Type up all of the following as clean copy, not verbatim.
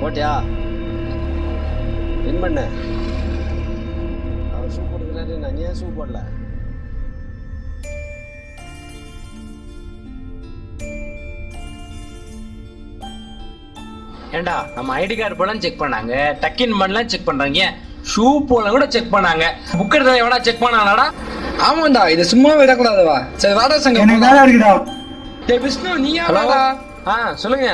போட்டியா? வின் பண்ண. அவர் ஷூ போட்டுக்கிறாரு, நான் ஏன் ஷூ போடல? ஏண்டா நம்ம ஐடி கார்டு போலாம் செக் பண்ணாங்க, டக்கின் பண்ணலாம் செக் பண்றாங்க, ஷூ போல கூட செக் பண்ணாங்க, புக் எடுத்ததை எவனா செக் பண்ணாங்களாடா? ஆமாண்டா, இதை சும்மா விடக்கூடாதுவா. சரி வாடா சங்க இருக்குடா. டேய் விஷ்ணு, நீயா? சொல்லுங்க.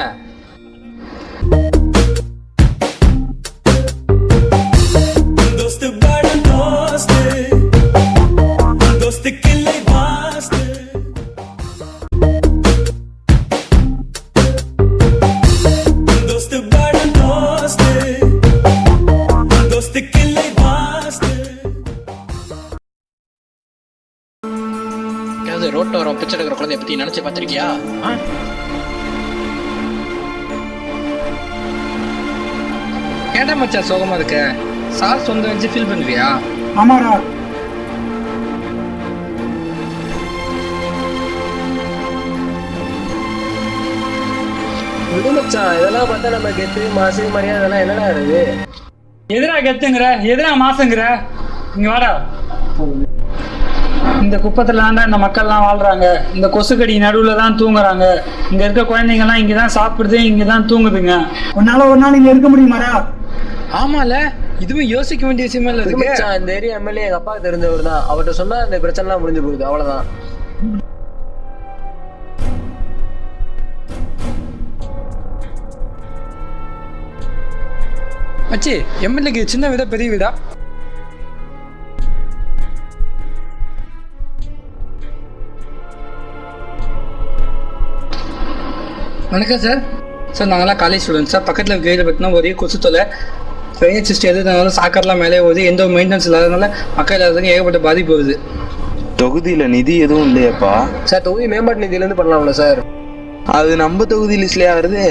ரோட்ல வர பிச்சை எடுக்கிற குழந்தைய பத்தி நினைச்சு பார்த்திருக்கியா? கேட்டா மச்சான் சோகமா இருக்க. சார் சொந்த வச்சு ஃபீல் பண்ணுவியா? ஆமாடா. மச்சான் இதெல்லாம் பார்த்தா நம்ம கெத்து மாசு மரியாதை இதெல்லாம் என்னடா இருக்கு? எதிரா கெத்துங்கிற, எதிரா மாசங்கிற. இங்க வாடா. இந்த குப்பத்துல தான்டா இந்த மக்கள்லாம் வாழ்றாங்க. இந்த கொசுக்கடி நடுவுல தான் தூங்குறாங்க. இங்க இருக்க குழந்தைங்க எல்லாம் இங்கதான் சாப்பிடுது, இங்கதான் தூங்குதுங்க. உன்னால ஒரு நாள் இங்க இருக்க முடியுமாடா? ஆமால, இதுவும் யோசிக்க வேண்டிய விஷயமா இல்ல இருக்கு. இந்த ஏரியா எம்எல்ஏ எங்க அப்பாவுக்கு தெரிஞ்சவர் தான். அவர்கிட்ட சொன்னா இந்த பிரச்சனை எல்லாம் முடிஞ்சு போகுது, அவ்வளவுதான். மச்சி, எம்எல்ஏக்கு சின்ன வீடா பெரிய வீடா? வணக்கம் சார். சார் நாங்களாம் காலேஜ் ஸ்டூடெண்ட்ஸ் சார். பக்கத்தில் கையில் பார்த்தீங்கன்னா ஒரே கொசு தொலை, ட்ரைனேஜ் சிஸ்டம் எதுனால சாக்கர்லாம் மேலே போகுது, எந்த ஒரு மெயின்டெனன்ஸ் இல்லாதனால மக்கள் எல்லாத்துக்கும் ஏகப்பட்ட பாதிப்பு வருது. தொகுதியில் நிதி எதுவும் இல்லையாப்பா? சார் தொகுதி மேம்பாட்டு நிதியிலேருந்து பண்ணலாம்ல சார்? அது நம்ம தொகுதி லிஸ்ட்லயே வருது.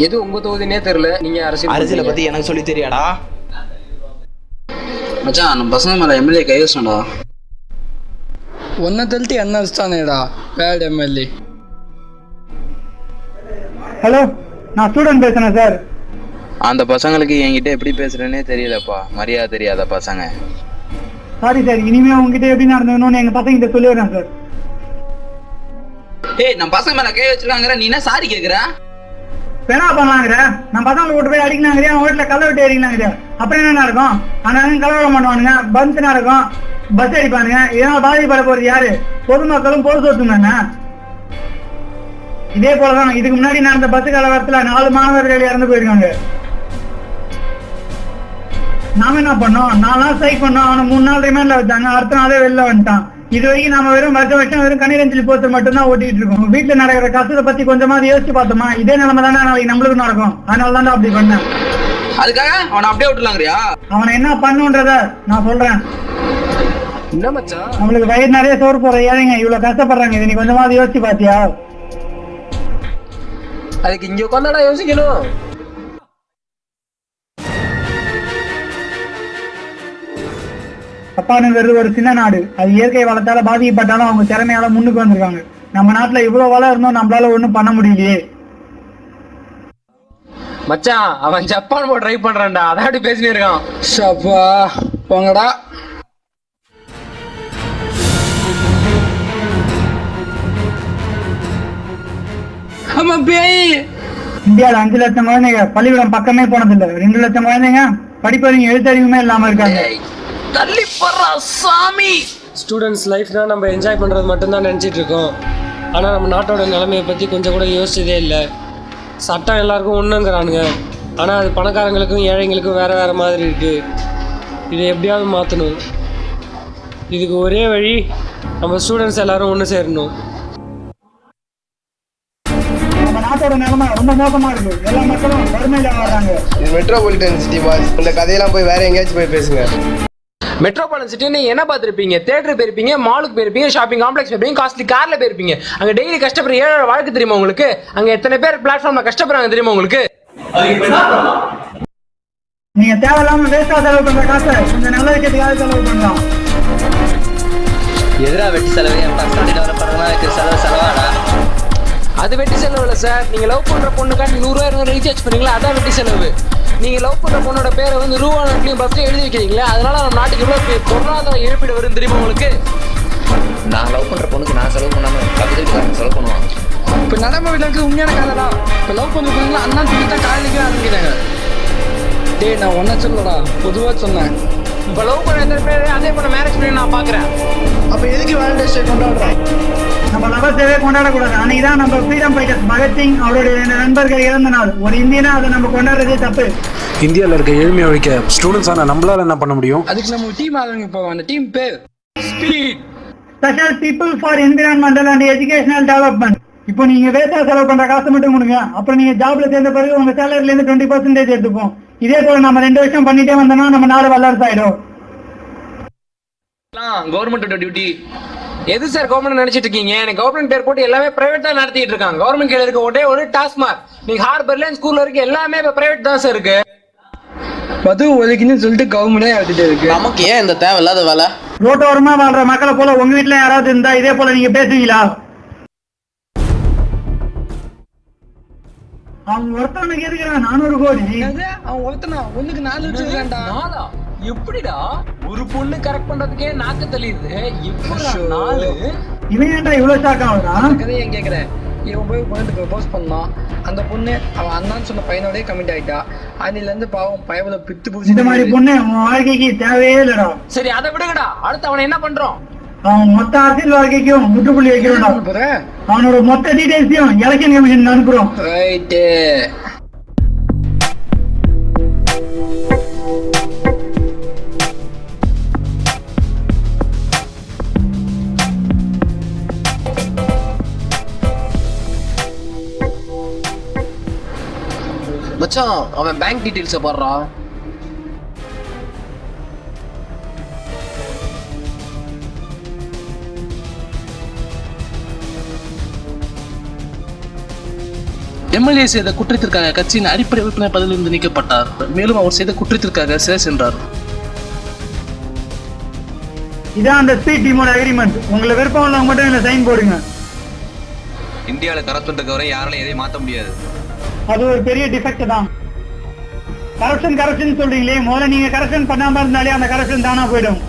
எது உங்க தொகுதினே தெரியல. நீங்க அரசியலை பத்தி எனக்கு சொல்லி தெரியாடா? மச்சான் நம்ம பசங்க மேலே எம்எல்ஏ கை வச்சோம்டா. ஒன்றை தள்ளிட்டு என்ன வச்சுட்டானேடா பேட் எம்எல்ஏ. ஹலோ, நான் ஸ்டூடெண்ட் பேசுறேன் சார். அந்த பசங்களுக்கு என்கிட்ட எப்படி பேசுறேன்னே தெரியலப்பா. மரியாதை தெரியாத பசங்க. சாரி சார், இனிமே உங்ககிட்ட எப்படி நடந்துக்கணும்னு எங்க பசங்க கிட்ட சொல்லிடுறேன் சார். ஏய், நம்ம பசங்க மேல கை வச்சிருக்காங்கற, நீ என்ன சாரி கேக்குற? வேணா பண்ணலாங்கிற. நம்ம பசங்களை விட்டு போய் அடிக்கலாங்கிறியா, அவங்க வீட்டுல கல்லை விட்டு எறிக்கலாங்கிறியா? அப்புறம் என்ன நடக்கும்? ஆனா கலவரம் பண்ணுவானுங்க, பந்த் நடக்கும், பஸ் அடிப்பானுங்க. இதனால பாதிப்பட போறது யாரு? பொதுமக்களும் பொது சொத்தும் தானே. இதே போலதான் இதுக்கு முன்னாடி நடந்த பஸ் கலவரத்துல 4 மாணவர்கள் இறந்து போயிருக்காங்க. நாம என்ன பண்ணோம்? 4 நாள் ஸ்ட்ரைக் பண்ணோம். அவனை 3 நாள் ரிமாண்ட்ல வச்சாங்க. அடுத்த நாளே வெளில வந்துட்டான். இது வரைக்கும் நாம வெறும் வருஷம் வெறும் கண்ணீரஞ்சலி போஸ்டர் மட்டும்தான் ஓட்டிட்டு இருக்கோம். வீட்டுல நடக்கிற கஷ்டத்தை பத்தி கொஞ்சமாவது யோசிச்சு பார்த்தோமா? இதே நிலைமை தானே நாளைக்கு நம்மளுக்கு நடக்கும். அதனால தான்டா அப்படி பண்ணேன். அதுக்காக அவனை அப்படியே விட்டுலாங்கறியா? அவனை என்ன பண்ணுன்றத நான் சொல்றேன். என்ன மச்சான், நம்மளுக்கு வயிறு நிறைய சோறு போற ஏழைங்க இவ்வளவு கஷ்டப்படுறாங்க. இதை நீ கொஞ்சமாவது யோசிச்சு பாத்தியா? அதுக்கு இங்க உட்காந்தாடா யோசிக்கணும். ஜப்பானுங்கிறது ஒரு சின்ன நாடு. அது இயற்கை வளத்தால பாதிக்கப்பட்டாலும் அவங்க திறமையால முன்னுக்கு வந்திருக்காங்க. நம்ம நாட்டுல இவ்வளவு வளம் இருந்தோம், நம்மளால ஒண்ணும் பண்ண முடியலையே. மச்சான் அவன் ஜப்பான் போய் ட்ரை பண்றான்டா, அதாடி பேசினே இருக்கான். ஷப்பா போங்கடா. ஆமா பேய். இந்தியாவில 5 லட்சம் குழந்தைங்க பள்ளிக்கூடம் பக்கமே போனதில்லை. 2 லட்சம் குழந்தைங்க படிப்பறிவும் எழுத்தறிவுமே இல்லாம இருக்காங்க. தள்ளி படுறா சாமி. ஸ்டூடெண்ட்ஸ் லைஃப்னா நம்ம என்ஜாய் பண்ணுறது மட்டும்தான் நினச்சிட்டு இருக்கோம். ஆனால் நம்ம நாட்டோட நிலைமையை பற்றி கொஞ்சம் கூட யோசிச்சதே இல்லை. சட்டம் எல்லாருக்கும் ஒன்றுங்கிறானுங்க, ஆனால் அது பணக்காரங்களுக்கும் ஏழைங்களுக்கும் வேறு வேறு மாதிரி இருக்குது. இதை எப்படியாவது மாற்றணும். இதுக்கு ஒரே வழி நம்ம ஸ்டூடெண்ட்ஸ் எல்லாரும் ஒன்று சேரணும். நம்ம நாட்டோட நிலைமை ரொம்ப மோசமா இருக்கு. எல்லா மக்களும் வறுமையில வர்றாங்க. இது மெட்ரோபாலிட்டன் சிட்டி பாய்ஸ். இந்த கதையெல்லாம் போய் வேற எங்கேயாச்சும் போய் பேசுங்க. மெட்ரோபாலிட்டன் சிட்டி நீங்க என்ன பார்த்துருப்பீங்க? தியேட்டர் போயிருப்பீங்க, மாலுக்கு போயிருப்பீங்க, ஷாப்பிங் காம்ப்ளெக்ஸ் போயிருப்பீங்க, காஸ்ட்லி கார்ல போயிருப்பீங்க. அங்க டெய்லி கஷ்டப்படுற ஏழை வாழ்க்கை தெரியுமா உங்களுக்கு? அங்க எத்தனை பேர் பிளாட்ஃபார்ம்ல கஷ்டப்படுறாங்க தெரியுமா உங்களுக்கு? நீங்க தேவையில்லாம வேஸ்டா செலவு பண்ற காசை கொஞ்சம் நல்ல விஷயத்துக்காக செலவு பண்ணலாம். எதிரா வெட்டி செலவு என் பர்சனல் டெவலப் பண்ணலாம். செலவாடா அது வெட்டி செலவு இல்லை சார். நீங்கள் லவ் பண்ணுற பொண்ணுக்காண்டி 100 ரூபாய் ரீசார்ஜ் பண்ணீங்களா, அதான் வெட்டி செலவு. நீங்கள் லவ் பண்ணுற பொண்ணோட பேரை வந்து ரூபா நாட்லையும் பஸ்லையும் எழுதி வைக்கிறீங்களே, அதனால நம்ம நாட்டுக்கு எவ்வளோ பொருளாதார இழப்பீடு வரும் தெரியுமா உங்களுக்கு? நான் லவ் பண்ற பொண்ணுக்கு நான் செலவு பண்ணாம பக்கத்துக்கு செலவு பண்ணுவான். இப்போ நடைமுறை வீட்டில் உண்மையான கதை தான். இப்போ லவ் பண்ணுற பொண்ணுங்களா அண்ணா சொல்லி தான் காலையிலேயே ஆரம்பிக்கிறாங்க. டேய் நான் ஒன்றா சொல்லடா, பொதுவாக சொன்னேன். இப்போ லவ் பண்ண எத்தனை பேர் அதே பண்ண மேரேஜ் பண்ணி நான் பார்க்குறேன். அப்ப எதுக்கு வேலண்டைன்ஸ் டே கொண்டாடுறோம்? நம்ம லவர்ஸ் டேவே கொண்டாடக்கூடாது. அன்னைக்கு தான் நம்ம ஃப்ரீடம் ஃபைட்டர்ஸ் பகத்சிங் அவருடைய 2 நண்பர்கள் இறந்த நாள். ஒரு இந்தியனா அதை நம்ம கொண்டாடுறதே தப்பு. இந்தியாவில் இருக்க ஏழ்மையை ஒழிக்க ஸ்டூடெண்ட்ஸான நம்மளால என்ன பண்ண முடியும்? அதுக்கு நம்ம டீம் ஆரம்பிங்க போவோம். அந்த டீம் பேர் speed special people for environmental and educational development. இப்போ நீங்க வேஸ்டா செலவு பண்ற காசு மட்டும் கொடுங்க. அப்புறம் நீங்க ஜாப்ல சேர்ந்த பிறகு உங்க சேலரில இருந்து 20% எடுத்துப்போம். இதே போல நம்ம 2 வருஷம் பண்ணிட்டே வந்தோம்னா நம்ம நாடு வல்லரசு ஆயிடும். கவர்மெண்டோட டியூட்டி. எது சார் கவர்மெண்ட் நினைச்சிட்டு இருக்கீங்க? எனக்கு கவர்மெண்ட் பேர் போட்டு எல்லாமே பிரைவேட் தான் நடத்திட்டு இருக்காங்க. கவர்மெண்ட் கையில இருக்க ஒரே ஒரு டாஸ்மார்க், நீங்க ஹார்பர்ல ஸ்கூல்ல இருக்கு எல்லாமே இப்ப பிரைவேட் தான் சார் இருக்கு. மது ஒதுக்கின்னு சொல்லிட்டு கவர்மெண்டே எடுத்துட்டு இருக்கு. நமக்கு ஏன் இந்த தேவையில்லாத வேலை? ரோட்டோரமா வாழ்ற மக்களை போல உங்க வீட்டுல யாராவது இருந்தா இதே போல நீங்க பேசுவீங்களா? அவங்க ஒருத்தவனுக்கு எதுக்குறான் 400 கோடி? அவன் ஒருத்தனா ஒண்ணுக்கு 4 லட்சம் இருக்கான்டா. நாளா? எப்படிடா ஒரு பொண்ணு கரெக்ட் பண்றதுக்கே நாக்கு தள்ளிடுது, எப்படா 4? இவன் ஏன்டா இவ்வளவு ஷாக் ஆகுறான்? கதையை ஏன் கேட்குறேன்? இவன் போய் பொண்ணுக்கு ப்ரப்போஸ் பண்ணான். அந்த பொண்ணு அவன் அண்ணான்னு சொன்ன பையனோடய கமிட் ஆயிட்டா. அன்னிலேருந்து பாவம் பயபல பித்து இந்த பிடிச்சி மாதிரி பொண்ணு உன் வாழ்க்கைக்கு தேவையே இல்லடா. சரி அதை விடுங்கடா, அடுத்து அவனை என்ன பண்றோம்? அவன் மொத்த அரசியல் வாழ்க்கைக்கும் முற்றுப்புள்ளி வைக்கிறோம்டா. போறேன். அவனோட மொத்த டீடைல்ஸையும் எலெக்ஷன் கமிஷன் அனுப்புறோம். ரைட்டு. மச்சான் அவன் பேங்க் டீடைல்ஸை பாடுறா. எம்எல்ஏ செய்த குற்றத்திற்காக கட்சியின் அடிப்படை உறுப்பினர் பதவியிலிருந்து நீக்கப்பட்டார். மேலும் அவர் செய்த குற்றத்திற்காக சிறை சென்றார். இதான் அந்த ஸ்பீட் டீமோட அக்ரிமெண்ட். உங்களை விருப்பம் உள்ளவங்க மட்டும் இதுல சைன் போடுங்க. இந்தியாவில் கரப்ஷன் இருக்கவரை யாராலும் எதையும் மாற்ற முடியாது. அது ஒரு பெரிய டிஃபெக்ட் தான். கரப்ஷன் சொல்றீங்களே, முதல்ல நீங்க கரப்ஷன் பண்ணாம இருந்தாலே அந்த கரப்ஷன் தானா போயிடும்.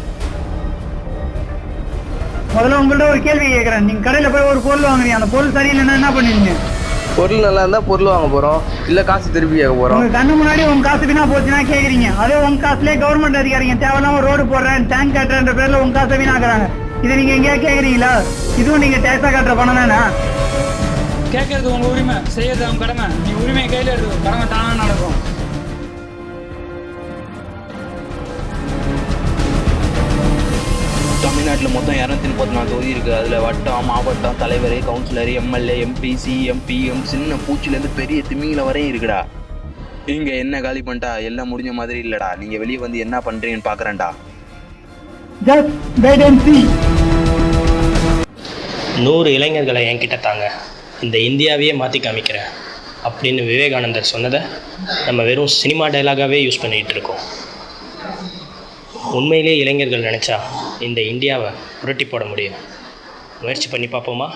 முதல்ல உங்கள்ட்ட ஒரு கேள்வி கேட்கறேன். நீங்க கடையில போய் ஒரு பொருள் வாங்குறீங்க, அந்த பொருள் சரியில்லைன்னா என்ன பண்ணுவீங்க? பொருள் நல்லா இருந்தா பொருள் வாங்க போறோம், இல்ல காசு திருப்பி கேட்க போறோம். உங்க கண்ணு முன்னாடி உங்க காசு வீணா போச்சுன்னா கேக்குறீங்க. அதே உங்க காசுலயே கவர்மெண்ட் அதிகாரிங்க தேவையில்லாம ரோடு போடுறேன் டேங்க் கட்டுறேன்ற பேர்ல உங்க காசை வீணாக்குறாங்க. இதை நீங்க எங்கேயா கேக்குறீங்களா? இதுவும் நீங்க டேக்ஸா கட்டுற பணம் தானே? கேட்கறது உங்க உரிமை, செய்யறது அவங்க கடமை. நீ உரிமையை கையில எடுத்து கடமை தானா நடக்கும். தமிழ்நாட்டில் மொத்தம் 234 தொகுதி இருக்குது. அதில் வட்டம், மாவட்டம், தலைவர், கவுன்சிலர், எம்எல்ஏ, எம்பி, சிஎம்பி, சின்ன பூச்சிலேருந்து பெரிய திமிங்கில வரையும் இருக்குடா. இங்கே என்ன காலி பண்ணிட்டா எல்லாம் முடிஞ்ச மாதிரி இல்லைடா. நீங்கள் வெளியே வந்து என்ன பண்ணுறீங்கன்னு பார்க்குறேன்டா. 100 இளைஞர்களை என்கிட்ட தாங்க, இந்த இந்தியாவையே மாற்றி காமிக்கிறேன் அப்படின்னு விவேகானந்தர் சொன்னதை நம்ம வெறும் சினிமா டைலாகாகவே யூஸ் பண்ணிகிட்டு இருக்கோம். உண்மையிலேயே இளைஞர்கள் நினச்சா இந்த இந்தியாவை புரட்டி போட முடியும். முயற்சி பண்ணி பார்ப்போமா?